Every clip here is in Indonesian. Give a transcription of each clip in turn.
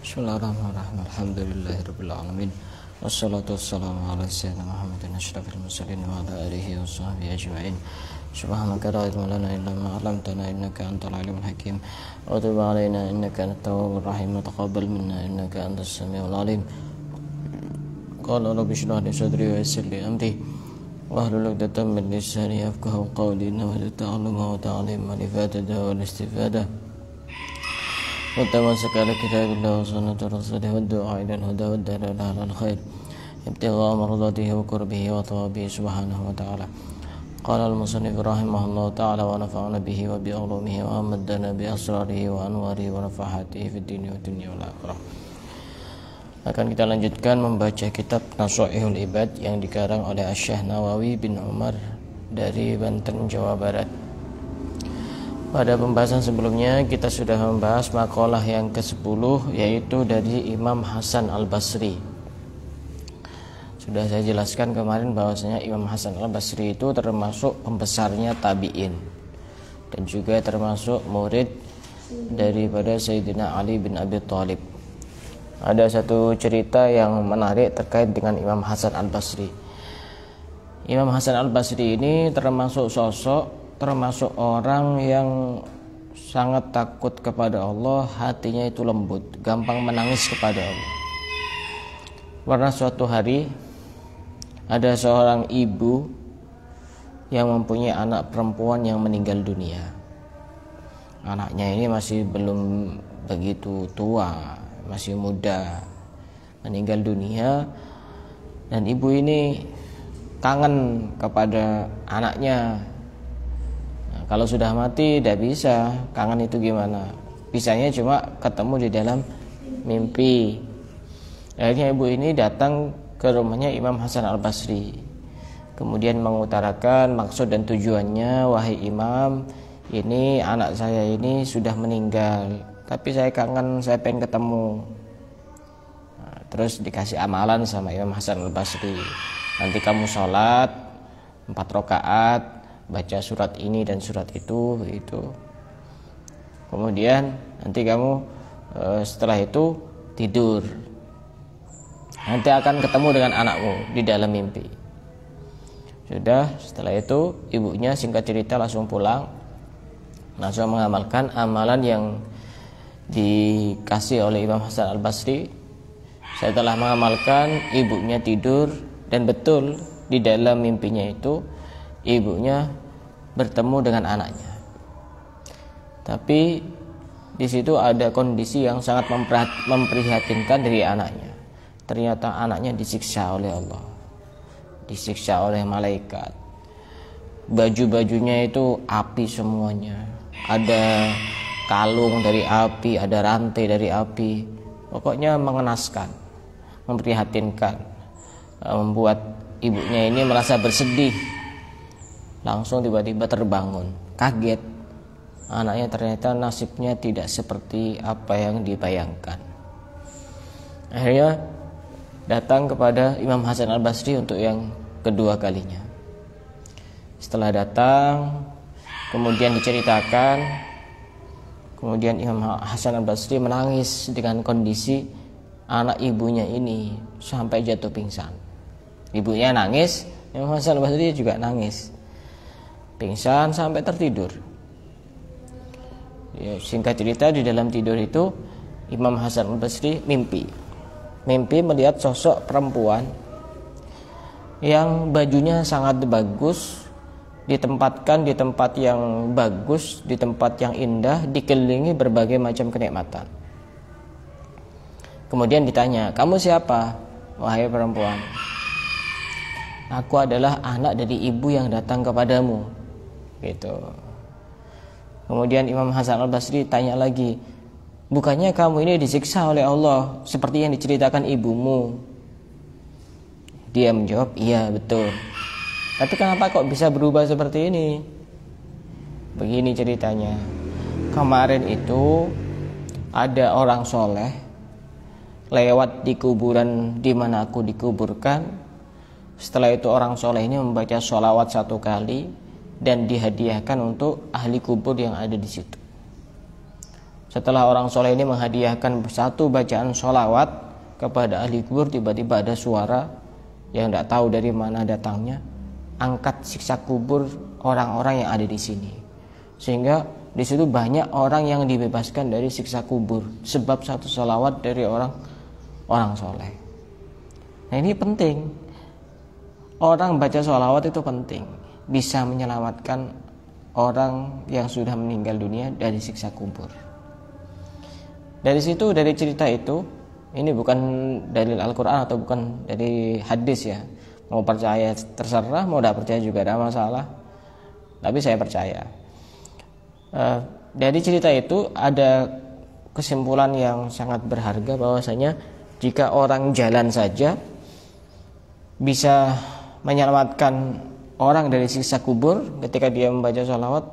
Bismillahirrahmanirrahim. Alhamdulillahirabbil alamin. Wassalatu wassalamu ala sayyidina Muhammadin asyrafil mursalin wa ala alihi wa sahbihi ajma'in. Subhanaka la ilma lana illa ma 'allamtana innaka antal alimul hakim. Wa tub 'alaina innaka antat tawwabur rahim wa taqabbal minna innaka antas samiul alim. Qala rabbi shrah li sadri wa yassir li amri wahlul 'uqdatam min lisani yafqahu qawli. Innahu ta'alluma wa ta'lim wa ifadatu wal istifadah. وتمسك على كتاب الله وسنة رسوله والدعاء إلى الهدى والدلالة على الخير ابتغاء مرضاته وقربه وثوابه سبحانه وتعالى. قال المصنف رحمه الله تعالى ونفعنا به وبعلومه وأمدنا بأسراره وأنواره ونفحاته في الدين والدنيا والآخرة. Akan kita lanjutkan membaca kitab Nasha'ihul Ibad yang dikarang oleh Syekh Nawawi bin Umar dari Banten, Jawa Barat. Pada pembahasan sebelumnya kita sudah membahas makalah yang ke-10, yaitu dari Imam Hasan Al-Basri. Sudah saya jelaskan kemarin bahwasanya Imam Hasan Al-Basri itu termasuk pembesarnya tabi'in dan juga termasuk murid daripada Sayyidina Ali bin Abi Thalib. Ada satu cerita yang menarik terkait dengan Imam Hasan Al-Basri. Imam Hasan Al-Basri ini termasuk orang yang sangat takut kepada Allah, hatinya itu lembut, gampang menangis kepada Allah. Pernah suatu hari ada seorang ibu yang mempunyai anak perempuan yang meninggal dunia. Anaknya ini masih belum begitu tua, masih muda, meninggal dunia, dan ibu ini kangen kepada anaknya. Kalau sudah mati tidak bisa, kangen itu gimana? Bisanya cuma ketemu di dalam mimpi. Akhirnya ibu ini datang ke rumahnya Imam Hasan Al-Basri, kemudian mengutarakan maksud dan tujuannya. Wahai Imam, ini anak saya ini sudah meninggal, tapi saya kangen, saya pengen ketemu. Terus dikasih amalan sama Imam Hasan Al-Basri. Nanti kamu sholat 4 rakaat, baca surat ini dan surat itu, begitu. Kemudian nanti kamu setelah itu tidur. Nanti akan ketemu dengan anakmu di dalam mimpi. Sudah, setelah itu ibunya singkat cerita langsung pulang, langsung mengamalkan amalan yang dikasih oleh Imam Hasan Al-Basri. Setelah mengamalkan, ibunya tidur, dan betul di dalam mimpinya itu ibunya bertemu dengan anaknya. Tapi di situ ada kondisi yang sangat memprihatinkan dari anaknya. Ternyata anaknya disiksa oleh Allah, disiksa oleh malaikat. Baju-bajunya itu api semuanya. Ada kalung dari api, ada rantai dari api. Pokoknya mengenaskan, memprihatinkan, membuat ibunya ini merasa bersedih. Langsung tiba-tiba terbangun, kaget. Anaknya ternyata nasibnya tidak seperti apa yang dibayangkan. Akhirnya datang kepada Imam Hasan Al-Basri untuk yang kedua kalinya. Setelah datang, kemudian diceritakan, kemudian Imam Hasan Al-Basri menangis dengan kondisi anak ibunya ini sampai jatuh pingsan. Ibunya nangis, Imam Hasan Al-Basri juga nangis, pingsan sampai tertidur. Ya, singkat cerita, di dalam tidur itu Imam Hasan Al-Basri mimpi melihat sosok perempuan yang bajunya sangat bagus, ditempatkan di tempat yang bagus, di tempat yang indah, dikelilingi berbagai macam kenikmatan. Kemudian ditanya, "Kamu siapa, wahai perempuan?" "Aku adalah anak dari ibu yang datang kepadamu." Gitu. Kemudian Imam Hasan Al-Basri tanya lagi, "Bukannya kamu ini disiksa oleh Allah seperti yang diceritakan ibumu?" Dia menjawab, "Iya, betul. Tapi kenapa kok bisa berubah seperti ini?" Begini ceritanya. Kemarin itu ada orang soleh lewat di kuburan di mana aku dikuburkan. Setelah itu orang soleh ini membaca sholawat 1 kali dan dihadiahkan untuk ahli kubur yang ada di situ. Setelah orang soleh ini menghadiahkan satu bacaan sholawat kepada ahli kubur, tiba-tiba ada suara yang tidak tahu dari mana datangnya, angkat siksa kubur orang-orang yang ada di sini. Sehingga di situ banyak orang yang dibebaskan dari siksa kubur sebab satu sholawat dari orang soleh. Nah, ini penting. Orang baca sholawat itu penting, bisa menyelamatkan orang yang sudah meninggal dunia dari siksa kubur. Dari situ, dari cerita itu, ini bukan dalil Al-Quran atau bukan dari hadis ya. Mau percaya terserah, mau tidak percaya juga tidak masalah. Tapi saya percaya. Dari cerita itu ada kesimpulan yang sangat berharga, bahwasanya jika orang jalan saja bisa menyelamatkan orang dari siksa kubur ketika dia membaca sholawat,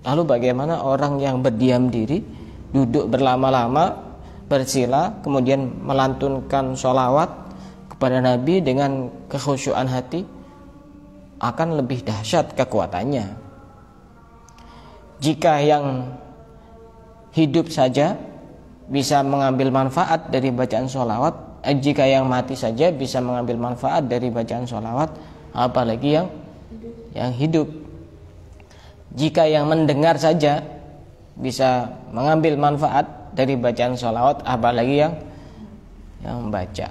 lalu bagaimana orang yang berdiam diri, duduk berlama-lama, bersila, kemudian melantunkan sholawat kepada Nabi dengan kekhusyuan hati, akan lebih dahsyat kekuatannya. Jika yang hidup saja bisa mengambil manfaat dari bacaan sholawat, jika yang mati saja bisa mengambil manfaat dari bacaan sholawat, apalagi yang hidup. Jika yang mendengar saja bisa mengambil manfaat dari bacaan sholawat, apalagi yang membaca.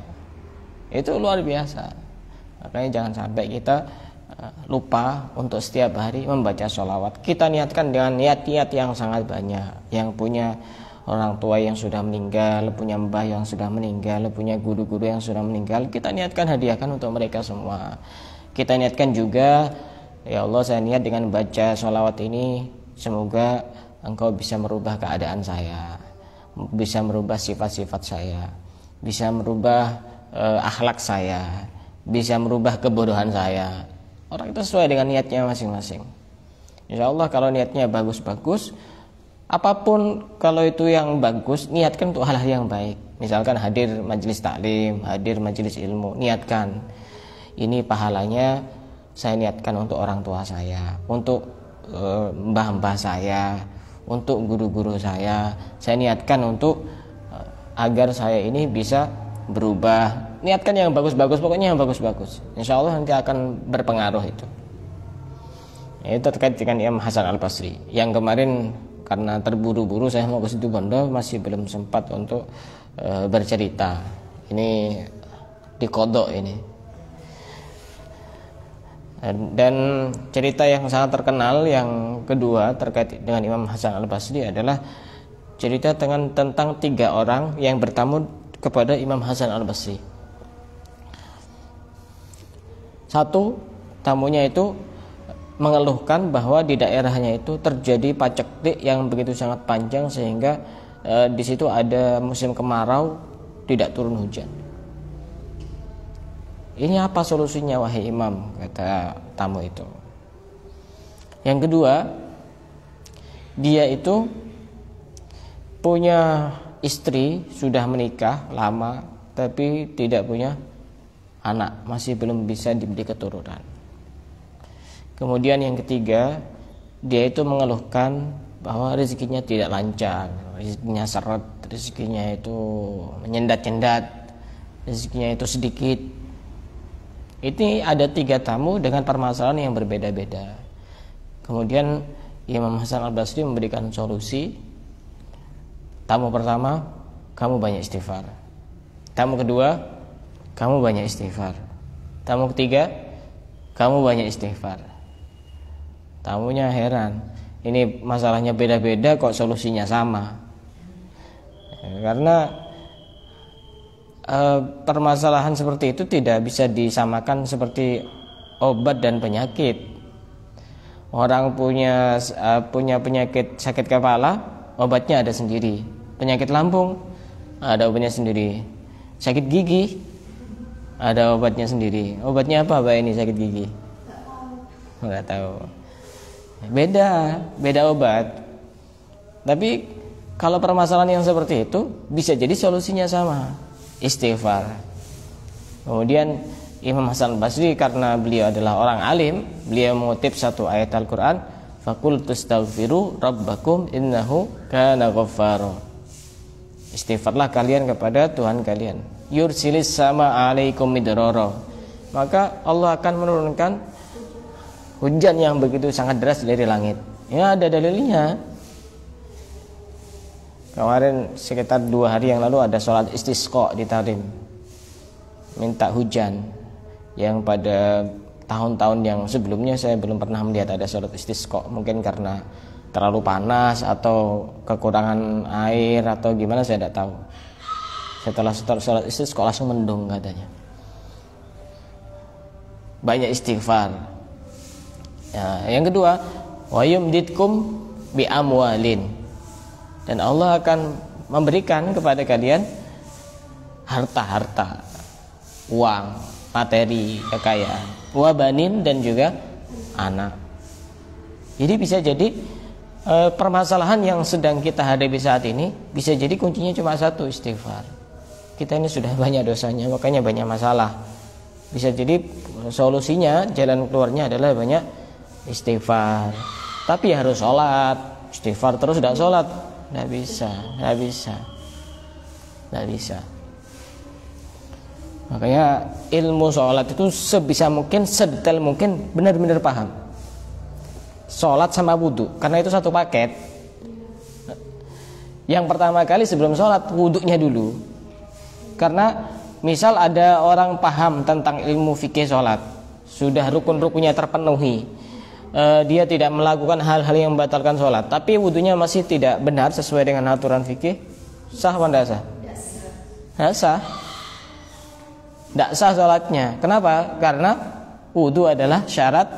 Itu luar biasa. Makanya jangan sampai kita lupa untuk setiap hari membaca sholawat. Kita niatkan dengan niat-niat yang sangat banyak. Yang punya orang tua yang sudah meninggal, punya mbah yang sudah meninggal, punya guru-guru yang sudah meninggal, kita niatkan hadiahkan untuk mereka semua. Kita niatkan juga, ya Allah, saya niat dengan baca sholawat ini, semoga Engkau bisa merubah keadaan saya, bisa merubah sifat-sifat saya, bisa merubah akhlak saya, bisa merubah kebodohan saya. Orang itu sesuai dengan niatnya masing-masing. Insya Allah kalau niatnya bagus-bagus, apapun kalau itu yang bagus, niatkan untuk hal-hal yang baik. Misalkan hadir majelis taklim, hadir majelis ilmu, niatkan ini pahalanya saya niatkan untuk orang tua saya, untuk mbah-mbah saya, untuk guru-guru saya niatkan untuk agar saya ini bisa berubah. Niatkan yang bagus-bagus, pokoknya yang bagus-bagus. Insya Allah nanti akan berpengaruh itu. Itu terkait dengan Imam Hasan Al-Basri. Yang kemarin karena terburu-buru saya mau ke situ Bondo, masih belum sempat untuk bercerita. Ini dikodok ini. Dan cerita yang sangat terkenal yang kedua terkait dengan Imam Hasan Al-Basri adalah cerita tentang 3 orang yang bertamu kepada Imam Hasan Al-Basri. Satu, tamunya itu mengeluhkan bahwa di daerahnya itu terjadi paceklik yang begitu sangat panjang, sehingga di situ ada musim kemarau, tidak turun hujan. Ini apa solusinya wahai imam, kata tamu itu. Yang kedua, dia itu punya istri, sudah menikah lama tapi tidak punya anak, masih belum bisa diberi keturunan. Kemudian yang ketiga, dia itu mengeluhkan bahwa rezekinya tidak lancar, rezekinya seret, rezekinya itu menyendat-nyendat, rezekinya itu sedikit. Ini ada 3 tamu dengan permasalahan yang berbeda-beda. Kemudian Imam Hasan Al-Basri memberikan solusi. Tamu pertama, kamu banyak istighfar. Tamu kedua, kamu banyak istighfar. Tamu ketiga, kamu banyak istighfar. Tamunya heran, ini masalahnya beda-beda kok solusinya sama. Karena permasalahan seperti itu tidak bisa disamakan seperti obat dan penyakit. Orang punya penyakit sakit kepala, obatnya ada sendiri. Penyakit lambung, ada obatnya sendiri. Sakit gigi, ada obatnya sendiri. Obatnya apa Mbak ini sakit gigi? Nggak tahu. Beda obat. Tapi kalau permasalahan yang seperti itu bisa jadi solusinya sama, istighfar. Kemudian Imam Hasan Basri karena beliau adalah orang alim, beliau mengutip satu ayat Al-Quran, Faqultu astaghfiru rabbakum innahu kana ghaffara. Istighfarlah kalian kepada Tuhan kalian. Yursilis sama alaikum midrara. Maka Allah akan menurunkan hujan yang begitu sangat deras dari langit. Ya, ada dalilnya. Kemarin sekitar 2 hari yang lalu ada sholat istisqa di Tarim, minta hujan. Yang pada tahun-tahun yang sebelumnya saya belum pernah melihat ada sholat istisqa. Mungkin karena terlalu panas atau kekurangan air atau gimana, saya tidak tahu. Setelah sholat istisqa langsung mendung katanya. Banyak istighfar. Ya, yang kedua, wa yumditkum bi amwalin. Dan Allah akan memberikan kepada kalian harta-harta, uang, materi, kekayaan, wa banin, dan juga anak. Jadi bisa jadi permasalahan yang sedang kita hadapi saat ini bisa jadi kuncinya cuma satu, istighfar. Kita ini sudah banyak dosanya, makanya banyak masalah. Bisa jadi solusinya, jalan keluarnya adalah banyak istighfar. Tapi harus sholat. Istighfar terus tidak sholat, tidak bisa. Makanya ilmu sholat itu sebisa mungkin, sedetail mungkin benar-benar paham. Sholat sama wudhu, karena itu satu paket. Yang pertama kali sebelum sholat, wudhunya dulu. Karena misal ada orang paham tentang ilmu fikih sholat, sudah rukun-rukunnya terpenuhi, dia tidak melakukan hal-hal yang membatalkan sholat, tapi wudhunya masih tidak benar sesuai dengan aturan fikih, sah atau tidak sah? Tidak sah. Tidak sah sholatnya. Kenapa? Karena wudhu adalah syarat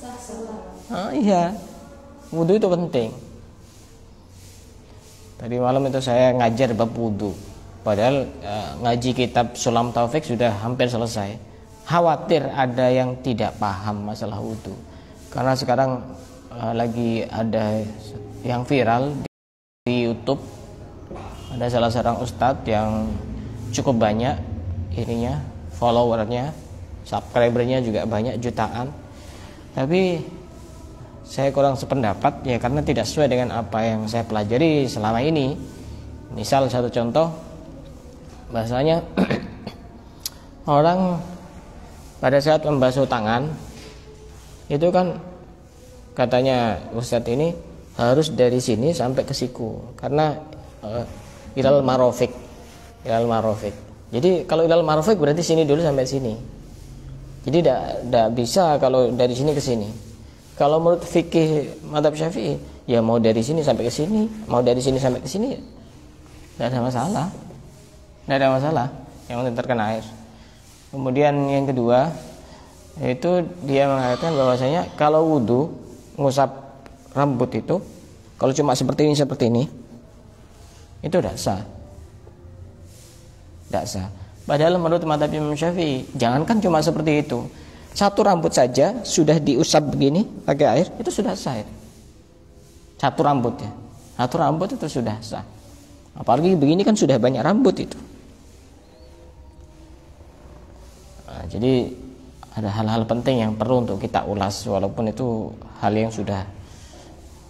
sah sholat. Iya, wudhu itu penting. Tadi malam itu saya ngajar bab wudhu, padahal ngaji kitab Sulam Taufik sudah hampir selesai. Khawatir ada yang tidak paham masalah wudhu, karena sekarang lagi ada yang viral di YouTube. Ada salah seorang ustadz yang cukup banyak ininya, followernya, subscribernya juga banyak, jutaan. Tapi saya kurang sependapat ya, karena tidak sesuai dengan apa yang saya pelajari selama ini. Misal satu contoh, bahasanya orang pada saat membasuh tangan itu kan katanya ustadz ini harus dari sini sampai ke siku, karena ilal marofik. Jadi kalau ilal marofik berarti sini dulu sampai sini. Jadi tidak bisa kalau dari sini ke sini. Kalau menurut fikih mazhab Syafi'i, ya mau dari sini sampai ke sini, mau dari sini sampai ke sini, tidak ada masalah. Tidak ada masalah, yang penting terkena air. Kemudian yang kedua, itu dia mengatakan bahwasanya kalau wudhu ngusap rambut itu, kalau cuma seperti ini, itu tidak sah. Tidak sah. Padahal menurut mazhab Imam Syafi'i, jangankan cuma seperti itu, satu rambut saja sudah diusap begini pakai air, itu sudah sah. Satu rambut itu sudah sah. Apalagi begini kan sudah banyak rambut itu. Nah, jadi ada hal-hal penting yang perlu untuk kita ulas, walaupun itu hal yang sudah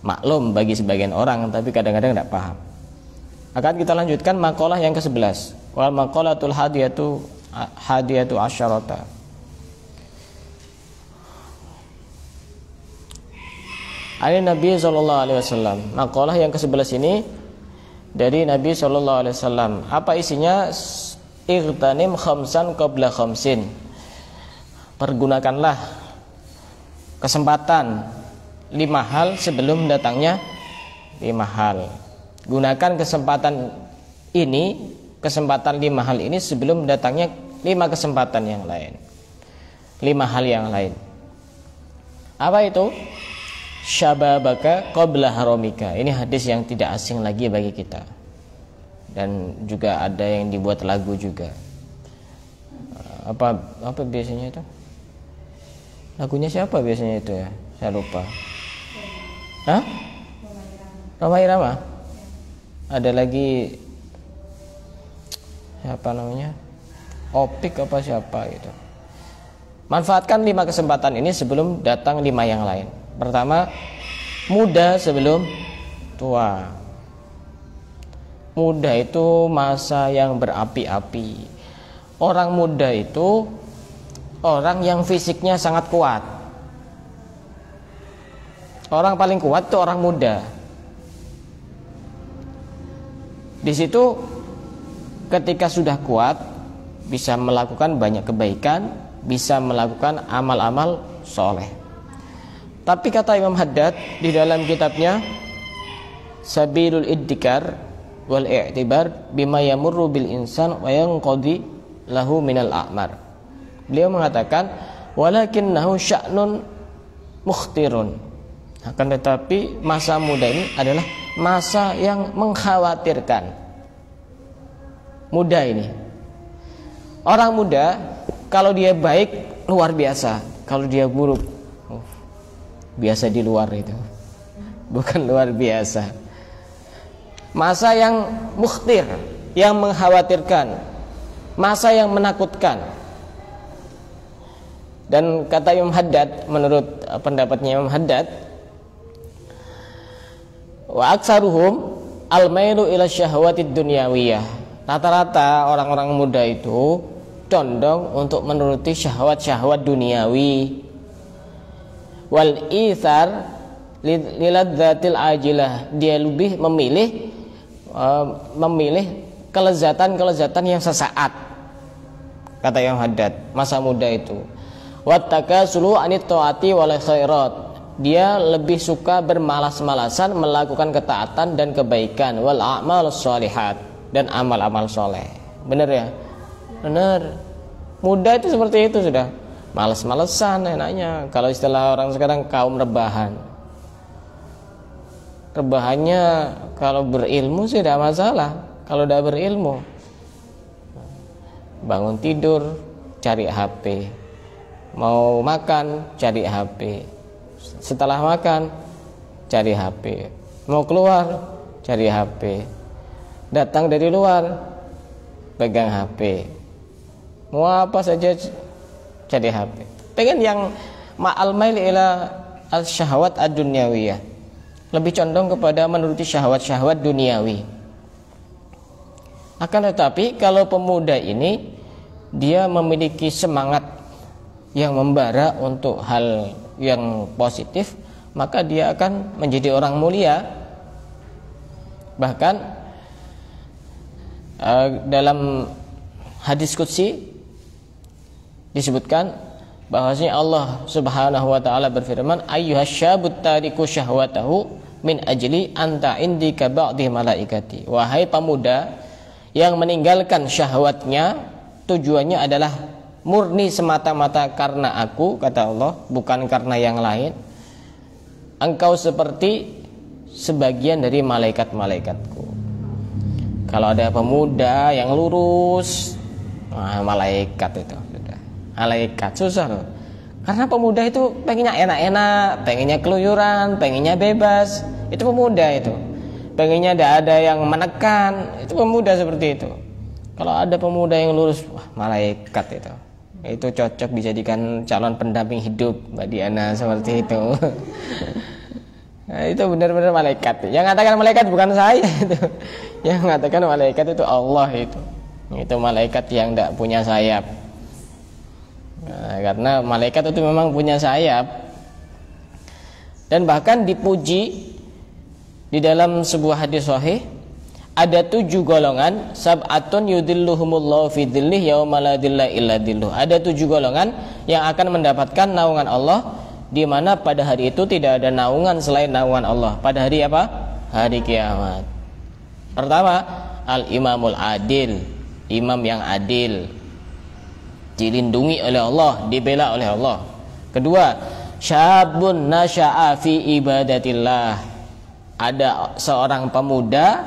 maklum bagi sebagian orang, tapi kadang-kadang tidak paham. Akan kita lanjutkan maqalah yang ke-11. Wal maqalatul hadiyatu asyarata. Ali Nabi sallallahu alaihi wasallam. Maqalah yang ke-11 ini dari Nabi sallallahu alaihi wasallam. Apa isinya? Ightanim khamsan qabla khamsin. Pergunakanlah kesempatan 5 hal sebelum datangnya 5 hal. Gunakan kesempatan ini, kesempatan 5 hal ini sebelum datangnya 5 kesempatan yang lain, 5 hal yang lain. Apa itu? Syababaka qabla haramika. Ini hadis yang tidak asing lagi bagi kita, dan juga ada yang dibuat lagu juga. Apa biasanya itu? Lagunya siapa biasanya itu ya? Saya lupa. Hah? Roma Irama. Ada lagi siapa namanya? Opik apa siapa gitu. Manfaatkan 5 kesempatan ini sebelum datang 5 yang lain. Pertama, muda sebelum tua. Muda itu masa yang berapi-api. Orang muda itu orang yang fisiknya sangat kuat. Orang paling kuat itu orang muda. Di situ ketika sudah kuat bisa melakukan banyak kebaikan, bisa melakukan amal-amal soleh. Tapi kata Imam Haddad di dalam kitabnya Sabilul Iddikar wal I'tibar bima yamurru bil insan wa yanqadi lahu minal a'mar. Beliau mengatakan walakinnahu sya'nun mukhtirun. Akan tetapi masa muda ini adalah masa yang mengkhawatirkan. Muda ini, orang muda kalau dia baik luar biasa, kalau dia buruk biasa di luar itu, bukan luar biasa. Masa yang mukhtir, yang mengkhawatirkan, masa yang menakutkan. Dan kata Imam Haddad, menurut pendapatnya Imam Haddad, wa aksaruhum al-mailu ila syahwatid dunyawiyah. Rata-rata orang-orang muda itu condong untuk menuruti syahwat-syahwat duniawi. Wal ithar liladzatil ajilah. Dia lebih memilih kelezatan-kelezatan yang sesaat. Kata Imam Haddad, masa muda itu. Wattakasulu anit taati wal khairat. Dia lebih suka bermalas-malasan melakukan ketaatan dan kebaikan, wal a'mal sholihat, dan amal-amal soleh. Benar ya? Benar. Muda itu seperti itu sudah. Malas-malesan enaknya. Kalau istilah orang sekarang kaum rebahan. Rebahannya kalau berilmu sih tidak masalah. Kalau udah berilmu, bangun tidur cari HP, mau makan cari HP, setelah makan cari HP, mau keluar cari HP, datang dari luar pegang HP, mau apa saja cari HP. Pengen yang ma'al mail ila al-syahwat ad-dunyawiyah, lebih condong kepada menuruti syahwat-syahwat duniawi. Akan tetapi kalau pemuda ini dia memiliki semangat yang membara untuk hal yang positif, maka dia akan menjadi orang mulia. Bahkan dalam hadis qudsi disebutkan bahwasanya Allah Subhanahu wa taala berfirman, ayyuhasyabut tariku syahwatahu min ajli anta indika ba'di malaikati. Wahai pemuda yang meninggalkan syahwatnya, tujuannya adalah murni semata-mata karena aku, kata Allah, bukan karena yang lain. Engkau seperti sebagian dari malaikat-malaikatku. Kalau ada pemuda yang lurus, malaikat itu sudah. Malaikat susah loh. Karena pemuda itu pengennya enak-enak, pengennya keluyuran, pengennya bebas. Itu pemuda itu. Pengennya tidak ada yang menekan. Itu pemuda seperti itu. Kalau ada pemuda yang lurus, wah, malaikat itu. Itu cocok dijadikan calon pendamping hidup Mbak Diana, seperti itu. Nah, itu benar-benar malaikat. Yang mengatakan malaikat bukan saya itu. Yang mengatakan malaikat itu Allah itu. Itu malaikat yang tidak punya sayap. Nah, karena malaikat itu memang punya sayap. Dan bahkan dipuji di dalam sebuah hadis sahih, ada 7 golongan, sab'atun yudhilluhumullahu fi dhillih yauma la dhilla illa dhilluh. Ada 7 golongan yang akan mendapatkan naungan Allah, di mana pada hari itu tidak ada naungan selain naungan Allah. Pada hari apa? Hari kiamat. Pertama, al-imamul adil, imam yang adil, dilindungi oleh Allah, dibela oleh Allah. Kedua, syabun nasya'a fi ibadatillah. Ada seorang pemuda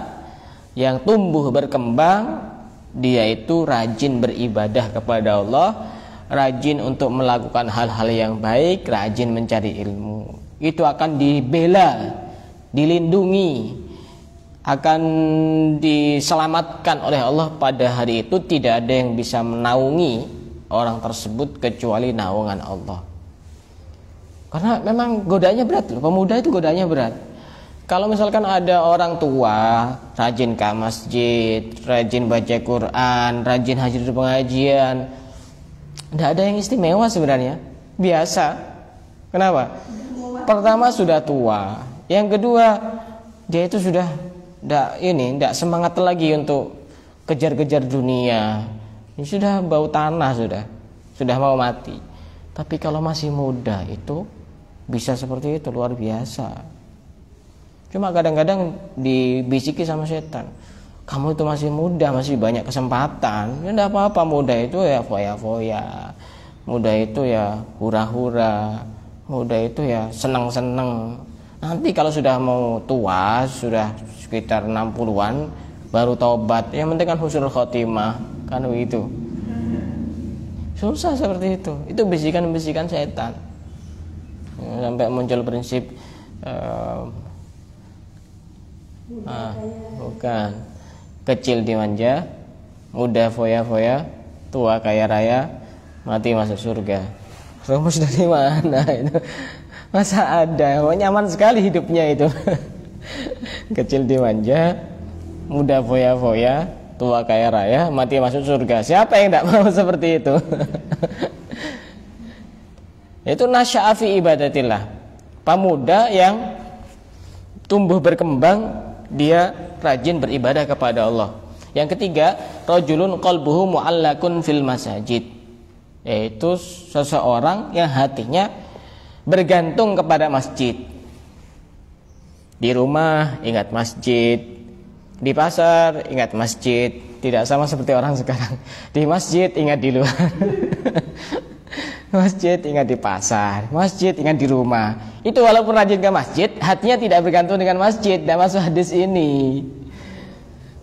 yang tumbuh berkembang, dia itu rajin beribadah kepada Allah, rajin untuk melakukan hal-hal yang baik, rajin mencari ilmu. Itu akan dibela, dilindungi, akan diselamatkan oleh Allah. Pada hari itu tidak ada yang bisa menaungi orang tersebut kecuali naungan Allah. Karena memang godaannya berat loh. Pemuda itu godaannya berat. Kalau misalkan ada orang tua rajin ke masjid, rajin baca Quran, rajin hadir di pengajian, tidak ada yang istimewa sebenarnya. Biasa. Kenapa? Pertama sudah tua. Yang kedua, dia itu sudah tidak semangat lagi untuk kejar-kejar dunia. Ini sudah bau tanah, sudah mau mati. Tapi kalau masih muda itu bisa seperti itu, luar biasa. Cuma kadang-kadang dibisiki sama setan, kamu itu masih muda, masih banyak kesempatan. Ya tidak apa-apa, muda itu ya foya-foya, muda itu ya hura-hura, muda itu ya senang-senang. Nanti kalau sudah mau tua, sudah sekitar 60-an, baru taubat. Yang penting kan husnul khotimah, kan begitu. Susah seperti itu. Itu bisikan-bisikan setan. Sampai muncul prinsip bukan, kecil dimanja, muda foya-foya, tua kaya raya, mati masuk surga. Rumus dari mana itu? Masa ada? Nyaman sekali hidupnya itu. Kecil dimanja, muda foya-foya, tua kaya raya, mati masuk surga. Siapa yang tidak mau seperti itu? Itu nasya'a fi ibadatillah. Pemuda yang tumbuh berkembang, dia rajin beribadah kepada Allah. Yang ketiga, rajulun qalbuhu mu'allakun fil masajid, yaitu seseorang yang hatinya bergantung kepada masjid. Di rumah ingat masjid, di pasar ingat masjid. Tidak sama seperti orang sekarang. Di masjid ingat di luar. Masjid ingat di pasar, masjid ingat di rumah. Itu walaupun rajin ke masjid, hatinya tidak bergantung dengan masjid. Tidak masuk hadis ini.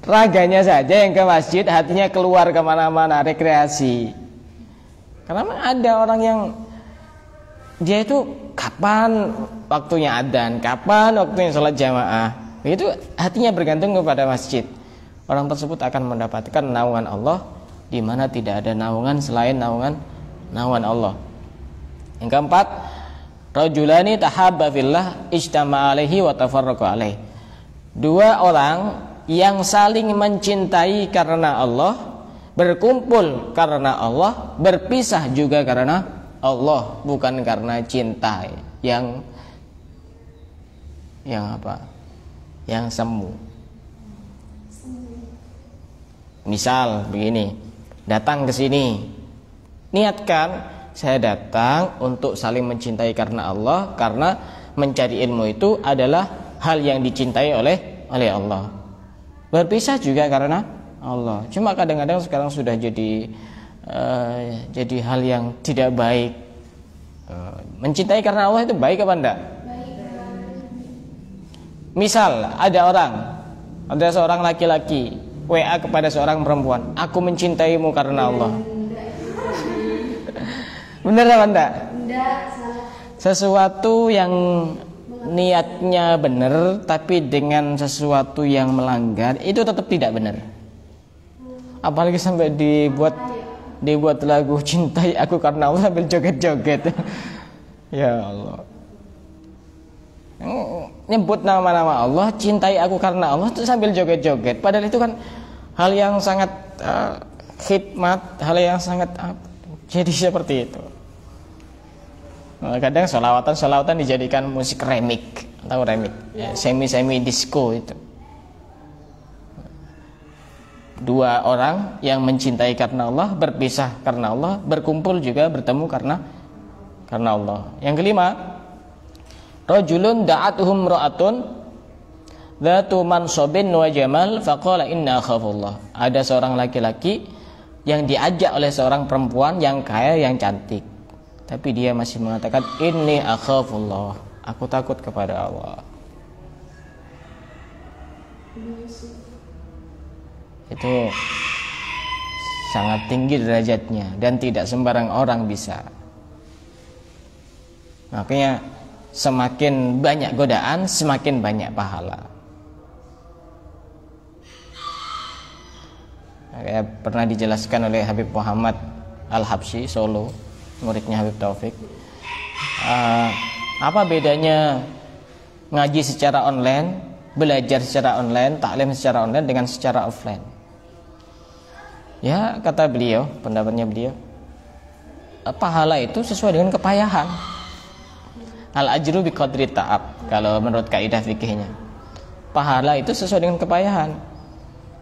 Raganya saja yang ke masjid, hatinya keluar kemana-mana, rekreasi. Karena memang ada orang yang dia itu kapan waktunya adzan, kapan waktunya sholat jamaah, itu hatinya bergantung kepada masjid. Orang tersebut akan mendapatkan naungan Allah, di mana tidak ada naungan selain naungan Allah. Yang keempat, rajulani tahabba fillah ijtama'a alaihi wa tafarraqa alaihi. Dua orang yang saling mencintai karena Allah, berkumpul karena Allah, berpisah juga karena Allah, bukan karena cinta yang apa? Yang semu. Misal begini, datang ke sini, niatkan saya datang untuk saling mencintai karena Allah, karena mencari ilmu itu adalah hal yang dicintai oleh Allah. Berpisah juga karena Allah. Cuma kadang-kadang sekarang sudah jadi hal yang tidak baik. Mencintai karena Allah itu baik apa enggak? Misal ada seorang laki-laki WA kepada seorang perempuan, aku mencintaimu karena Allah. Benar apa enggak? Sesuatu yang niatnya benar tapi dengan sesuatu yang melanggar, itu tetap tidak benar. Apalagi sampai dibuat lagu cintai aku karena Allah sambil joget-joget. Ya Allah. Nyebut nama-nama Allah, cintai aku karena Allah itu sambil joget-joget. Padahal itu kan hal yang sangat khidmat, hal yang sangat jadi seperti itu. Kadang solawatan dijadikan musik remix, tahu remix? Ya, semi disco itu. Dua orang yang mencintai karena Allah, berpisah karena Allah, berkumpul juga bertemu karena Allah. Yang kelima, rajulun da'atuhum ra'atun dzatu mansabin wa jamal faqala inna akhafullah. Ada seorang laki-laki yang diajak oleh seorang perempuan yang kaya, yang cantik, tapi dia masih mengatakan inni akhafullah, aku takut kepada Allah. Itu sangat tinggi derajatnya dan tidak sembarang orang bisa. Makanya semakin banyak godaan, semakin banyak pahala. Kayak pernah dijelaskan oleh Habib Muhammad Al-Habsyi Solo, muridnya Habib Taufik. Apa bedanya ngaji secara online, belajar secara online, taklim secara online dengan secara offline? Ya, kata beliau, pendapatnya beliau, pahala itu sesuai dengan kepayahan. Al ajru bi qadri ta'ab, kalau menurut kaidah fikihnya. Pahala itu sesuai dengan kepayahan.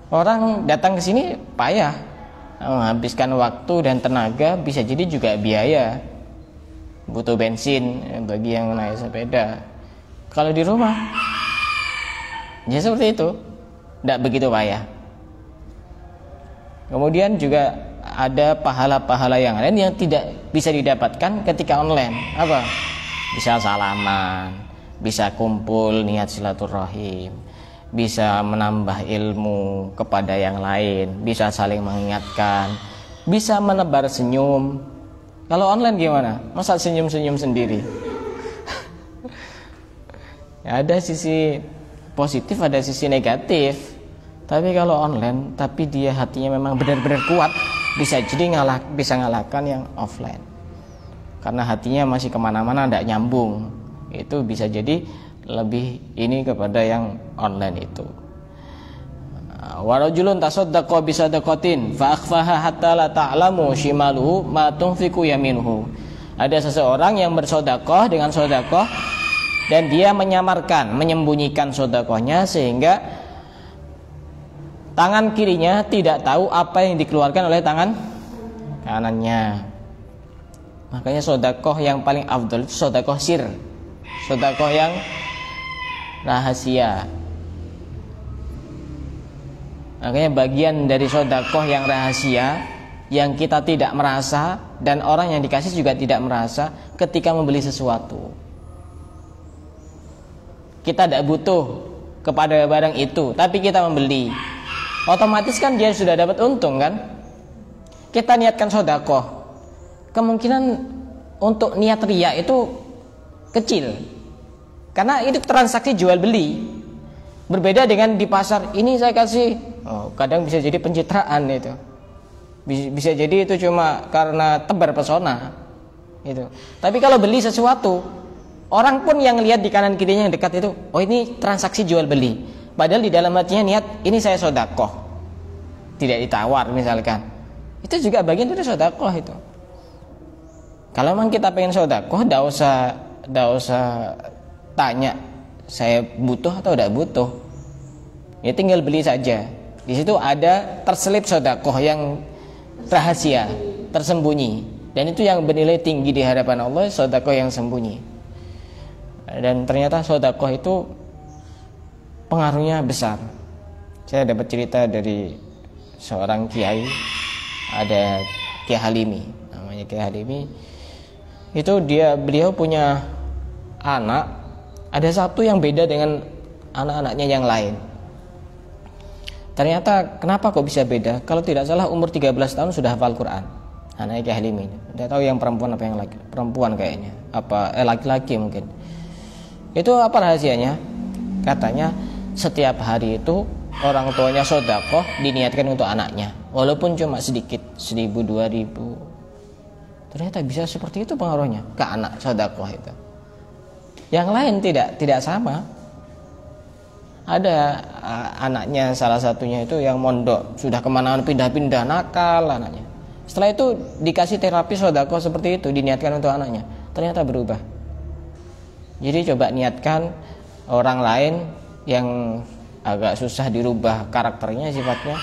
Orang datang ke sini payah, menghabiskan waktu dan tenaga, bisa jadi juga biaya. Butuh bensin bagi yang naik sepeda. Kalau di rumah ya seperti itu, tidak begitu payah. Kemudian juga ada pahala-pahala yang lain yang tidak bisa didapatkan ketika online. Apa? Bisa salaman, bisa kumpul niat silaturahim, bisa menambah ilmu kepada yang lain, bisa saling mengingatkan, bisa menebar senyum. Kalau online gimana? Masa senyum-senyum sendiri? Ada sisi positif, ada sisi negatif. Tapi kalau online, tapi dia hatinya memang benar-benar kuat, bisa jadi bisa ngalahkan yang offline. Karena hatinya masih kemana-mana, tidak nyambung. Itu bisa jadi lebih ini kepada yang online itu. Wa rajulun tasaddaqa bi sadaqatin fa akhfaha hatta la ta'lamu shimaluhu ma tunfiqu yaminuhu. Ada seseorang yang bersedekah dengan sedekah dan dia menyamarkan, menyembunyikan sedekahnya sehingga tangan kirinya tidak tahu apa yang dikeluarkan oleh tangan kanannya. Makanya sedekah yang paling afdal itu sedekah sir, sedekah yang rahasia. Makanya bagian dari sedekah yang rahasia, yang kita tidak merasa dan orang yang dikasih juga tidak merasa ketika membeli sesuatu. Kita tidak butuh kepada barang itu, tapi kita membeli, otomatis kan dia sudah dapat untung kan. Kita niatkan sedekah, kemungkinan untuk niat riya itu kecil, karena itu transaksi jual beli. Berbeda dengan di pasar, ini saya kasih, kadang bisa jadi pencitraan itu, bisa jadi itu cuma karena tebar pesona itu. Tapi kalau beli sesuatu, orang pun yang lihat di kanan kirinya yang dekat itu, oh ini transaksi jual beli, padahal di dalam hatinya niat ini saya sedekah, tidak ditawar misalkan, itu juga bagian dari sedekah itu. Kalau memang kita pengen sedekah, tidak usah tanya saya butuh atau tidak butuh, ya tinggal beli saja. Di situ ada terselip sedekah yang rahasia, tersembunyi, dan itu yang bernilai tinggi di hadapan Allah, sedekah yang sembunyi. Dan ternyata sedekah itu pengaruhnya besar. Saya dapat cerita dari seorang kiai, ada Kiai Halimi, namanya Kiai Halimi. Itu beliau punya anak, ada satu yang beda dengan anak-anaknya yang lain. Ternyata kenapa kok bisa beda? Kalau tidak salah umur 13 tahun sudah hafal Quran. Anaknya Kiai Halimi. Tidak tahu yang perempuan apa yang laki. Perempuan kayaknya. Laki-laki mungkin. Itu apa rahasianya? Katanya setiap hari itu orang tuanya sedekah diniatkan untuk anaknya, walaupun cuma sedikit, 1.000, 2.000. Ternyata bisa seperti itu pengaruhnya ke anak sedekah itu. Yang lain tidak sama. Ada anaknya salah satunya itu yang mondok, sudah kemana-mana pindah-pindah, nakal anaknya. Setelah itu dikasih terapi sedekah seperti itu, diniatkan untuk anaknya, ternyata berubah. Jadi coba niatkan orang lain yang agak susah dirubah karakternya, sifatnya,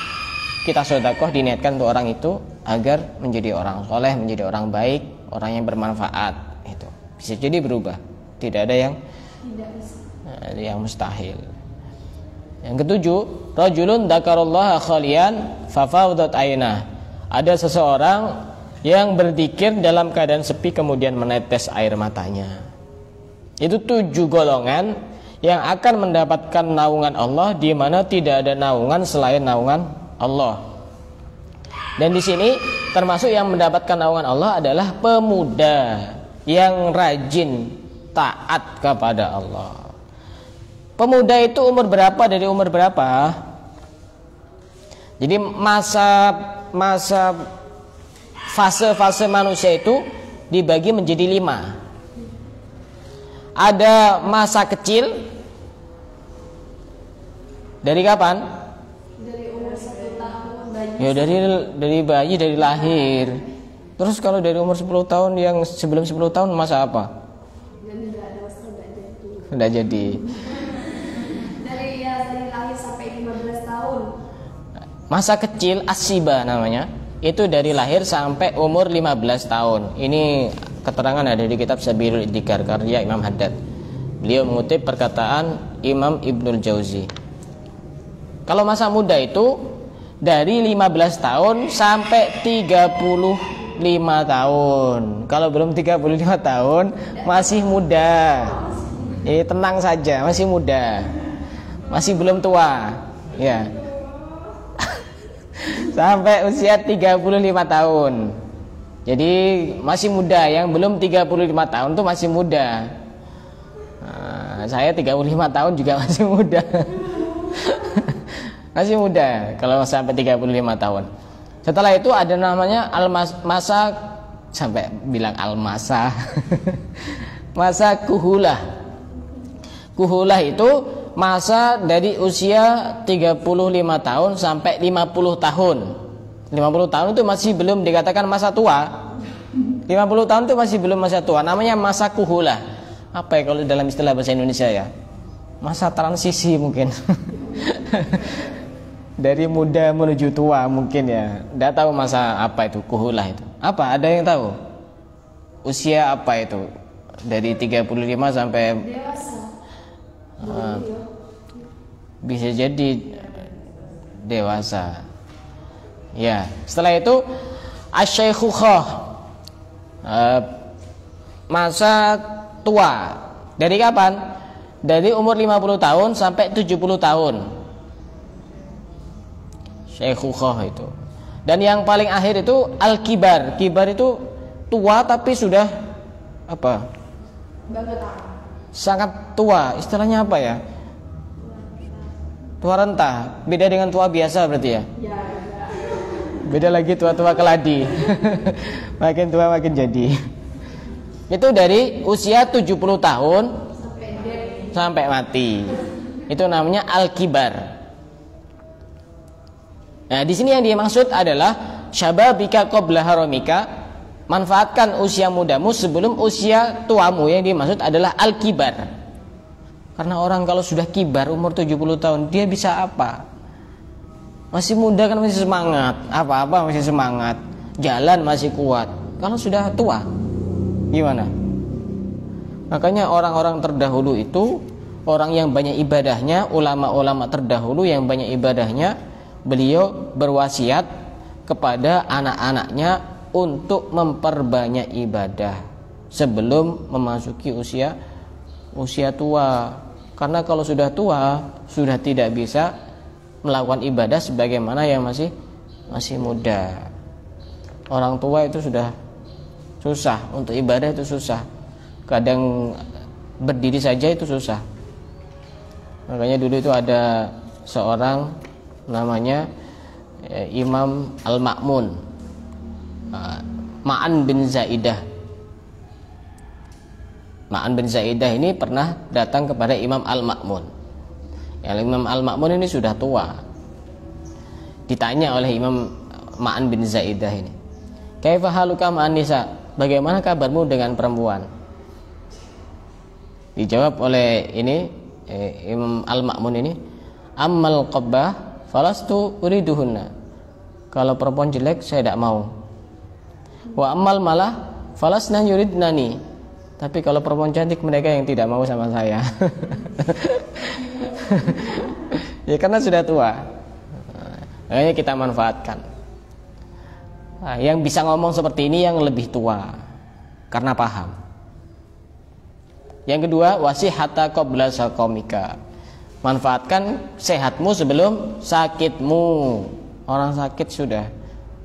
kita sedekah diniatkan untuk orang itu agar menjadi orang soleh, menjadi orang baik, orang yang bermanfaat. Itu bisa jadi berubah. Tidak ada yang mustahil. Yang ketujuh, rajulun dzakarallaha khalian fafawdat ainah. Ada seseorang yang berzikir dalam keadaan sepi kemudian menetes air matanya. Itu 7 golongan yang akan mendapatkan naungan Allah, di mana tidak ada naungan selain naungan Allah. Dan di sini termasuk yang mendapatkan naungan Allah adalah pemuda yang rajin taat kepada Allah. Pemuda itu umur berapa dari umur berapa? Jadi fase-fase manusia itu dibagi menjadi 5. Ada masa kecil. Dari kapan? Dari umur 1 tahun bayi. Ya dari bayi, dari lahir. Terus kalau dari umur 10 tahun, yang sebelum 10 tahun masa apa? Dan enggak ada masa enggak jadi. Enggak jadi. Dari lahir sampai 15 tahun. Masa kecil asiba namanya. Itu dari lahir sampai umur 15 tahun. Ini keterangan ada di kitab Sabilul Iddikar karya Imam Haddad. Beliau mengutip perkataan Imam Ibnul Jauzi. Kalau masa muda itu dari 15 tahun sampai 35 tahun. Kalau belum 35 tahun masih muda. Tenang saja, masih muda. Masih belum tua. Ya. Sampai usia 35 tahun. Jadi masih muda. Yang belum 35 tahun tuh masih muda. Nah, saya 35 tahun juga masih muda. Masih muda kalau sampai 35 tahun. Setelah itu ada namanya masa, sampai bilang al-masa. Masa kuhulah. Kuhulah itu masa dari usia 35 tahun sampai 50 tahun. 50 tahun itu masih belum dikatakan masa tua. 50 tahun itu masih belum masa tua. Namanya masa kuhulah. Apa ya kalau dalam istilah bahasa Indonesia ya? Masa transisi mungkin. Dari muda menuju tua mungkin ya. Tidak tahu masa apa itu kuhulah itu. Apa? Ada yang tahu? Usia apa itu? Dari 35 sampai Dewasa. Bisa jadi dewasa. Ya, setelah itu asy-syaikhukhah, masa tua. Dari kapan? Dari umur 50 tahun sampai 70 tahun. Syaikhukhah itu. Dan yang paling akhir itu al-kibar. Kibar itu tua tapi sudah apa? Banget. Sangat tua. Istilahnya apa ya? Tua renta. Beda dengan tua biasa berarti ya? Ya. Beda lagi tua-tua keladi. Makin tua makin jadi. Itu dari usia 70 tahun sampai mati. Itu namanya al-kibar. Nah, di sini yang dimaksud adalah syababika qabla haramika. Manfaatkan usia mudamu sebelum usia tuamu. Yang dimaksud adalah al-kibar. Karena orang kalau sudah kibar umur 70 tahun, dia bisa apa? Masih muda kan masih semangat, apa-apa masih semangat, jalan masih kuat. Kalau sudah tua, gimana? Makanya orang-orang terdahulu itu orang yang banyak ibadahnya, ulama-ulama terdahulu yang banyak ibadahnya, beliau berwasiat kepada anak-anaknya untuk memperbanyak ibadah sebelum memasuki usia tua. Karena kalau sudah tua, sudah tidak bisa melakukan ibadah sebagaimana yang masih muda. Orang tua itu sudah susah, untuk ibadah itu susah. Kadang berdiri saja itu susah. Makanya dulu itu ada seorang namanya Imam Al-Ma'mun, Ma'an bin Zaidah. Ma'an bin Zaidah ini pernah datang kepada Imam Al-Ma'mun. Imam Al-Ma'mun ini sudah tua. Ditanya oleh Imam Ma'an bin Zaidah ini, "Kaifa haluka ma'an nisa?" Bagaimana kabarmu dengan perempuan? Dijawab oleh Imam Al-Ma'mun ini, "Ammal qabbah falastu uriduhunna." Kalau perempuan jelek saya tidak mau. Wa ammal malah falasna yuridnani. Tapi kalau perempuan cantik mereka yang tidak mau sama saya. Ya karena sudah tua. Makanya kita manfaatkan. Nah, yang bisa ngomong seperti ini yang lebih tua, karena paham. Yang kedua, wasihata qabla saqamika. Manfaatkan sehatmu sebelum sakitmu. Orang sakit sudah,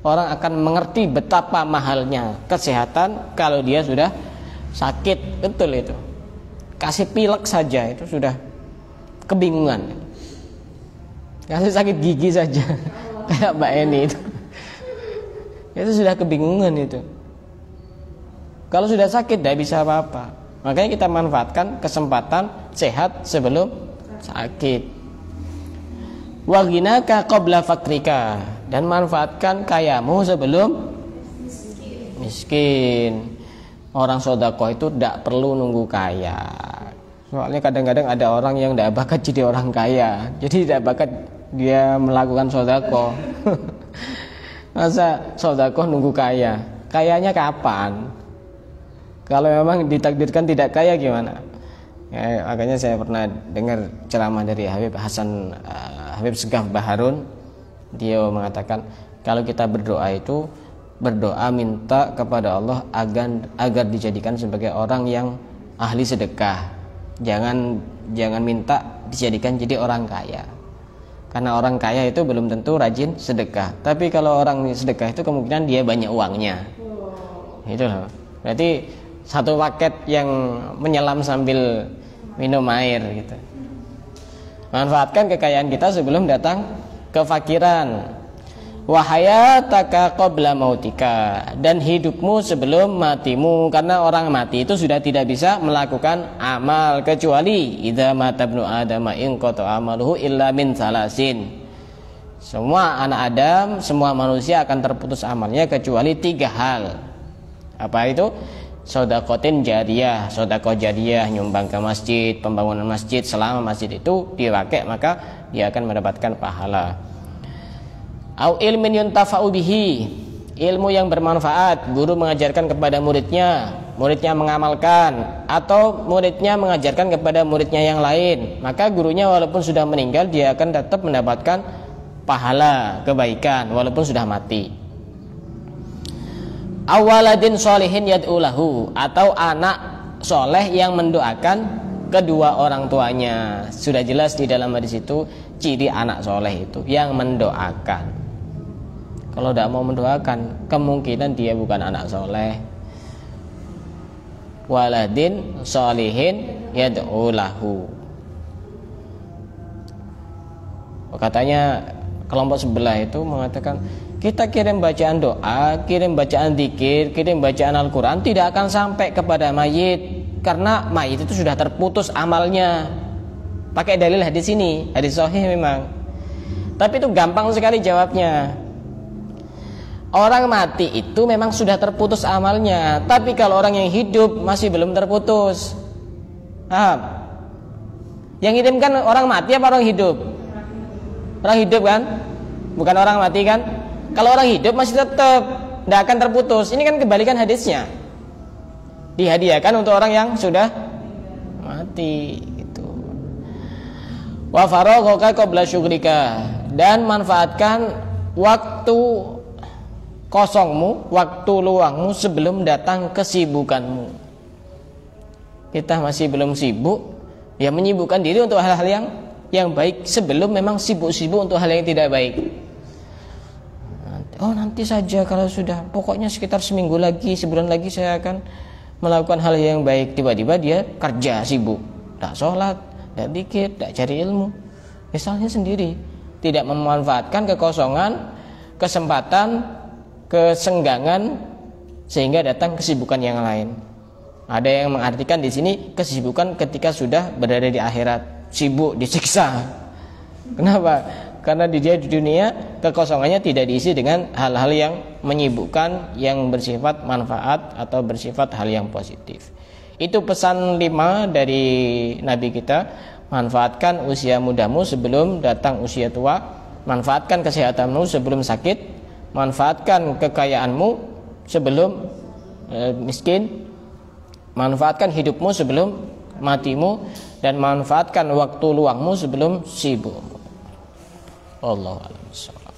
orang akan mengerti betapa mahalnya kesehatan kalau dia sudah sakit. Betul itu. Kasih pilek saja itu sudah kebingungan. Kasih sakit gigi saja kayak Mbak Eni itu sudah kebingungan itu. Kalau sudah sakit tidak bisa apa-apa. Makanya kita manfaatkan kesempatan sehat sebelum sakit. Wa ghinaka qabla fakrika, dan manfaatkan kayamu sebelum miskin. Orang sedekah itu tidak perlu nunggu kaya. Soalnya kadang-kadang ada orang yang tidak bakat jadi orang kaya, jadi tidak bakat dia melakukan sedekah. Masa sedekah nunggu kaya? Kayanya kapan? Kalau memang ditakdirkan tidak kaya gimana? Ya, makanya saya pernah dengar ceramah dari Habib Segaf Baharun. Dia mengatakan kalau kita berdoa itu berdoa minta kepada Allah agar dijadikan sebagai orang yang ahli sedekah. Jangan minta dijadikan jadi orang kaya. Karena orang kaya itu belum tentu rajin sedekah. Tapi kalau orang sedekah itu kemungkinan dia banyak uangnya. Itu loh. Berarti satu paket yang menyelam sambil minum air gitu. Manfaatkan kekayaan kita sebelum datang kefakiran. Wa hayataka qabla mautika, dan hidupmu sebelum matimu, karena orang mati itu sudah tidak bisa melakukan amal kecuali idza mata ibnu adama in qata amaluhu illa min salasin. Semua anak Adam, semua manusia akan terputus amalnya kecuali 3 hal. Apa itu? Sedaqatin jariyah, sedekah jariyah, nyumbang ke masjid, pembangunan masjid, selama masjid itu dipakai maka dia akan mendapatkan pahala. Au ilmin yuntafa'u bihi, ilmu yang bermanfaat, guru mengajarkan kepada muridnya, muridnya mengamalkan, atau muridnya mengajarkan kepada muridnya yang lain, maka gurunya walaupun sudah meninggal dia akan tetap mendapatkan pahala kebaikan walaupun sudah mati. Awaladin sholihin yad'ulahu, atau anak soleh yang mendoakan kedua orang tuanya. Sudah jelas di dalam hadis itu ciri anak soleh itu yang mendoakan. Kalau tidak mau mendoakan, kemungkinan dia bukan anak soleh. Waladin sholihin yad'ulahu. Katanya kelompok sebelah itu mengatakan, kita kirim bacaan doa, kirim bacaan zikir, kirim bacaan Al-Quran tidak akan sampai kepada mayit, karena mayit itu sudah terputus amalnya. Pakai dalil hadis ini, hadis sahih memang. Tapi itu gampang sekali jawabnya. Orang mati itu memang sudah terputus amalnya, tapi kalau orang yang hidup masih belum terputus. Paham? Yang ngirim kan orang mati apa orang hidup? Orang hidup kan? Bukan orang mati kan? Kalau orang hidup masih tetap tidak akan terputus. Ini kan kebalikan hadisnya. Dihadiahkan untuk orang yang sudah mati gitu. Wa faraghaka qabla syughrika, dan manfaatkan waktu kosongmu, waktu luangmu sebelum datang kesibukanmu. Kita masih belum sibuk, ya menyibukkan diri untuk hal-hal yang baik sebelum memang sibuk-sibuk untuk hal yang tidak baik. Oh nanti saja kalau sudah, pokoknya sekitar seminggu lagi, sebulan lagi saya akan melakukan hal yang baik. Tiba-tiba dia kerja sibuk, tidak sholat, tidak zikir, tidak cari ilmu. Misalnya sendiri, tidak memanfaatkan kekosongan, kesempatan, kesenggangan sehingga datang kesibukan yang lain. Ada yang mengartikan di sini kesibukan ketika sudah berada di akhirat, sibuk disiksa. Kenapa? Karena dia di dunia kekosongannya tidak diisi dengan hal-hal yang menyibukkan, yang bersifat manfaat atau bersifat hal yang positif. Itu pesan 5 dari Nabi kita. Manfaatkan usia mudamu sebelum datang usia tua, manfaatkan kesehatanmu sebelum sakit, manfaatkan kekayaanmu sebelum miskin, manfaatkan hidupmu sebelum matimu, dan manfaatkan waktu luangmu sebelum sibuk. Wallahu a'lam bishawab.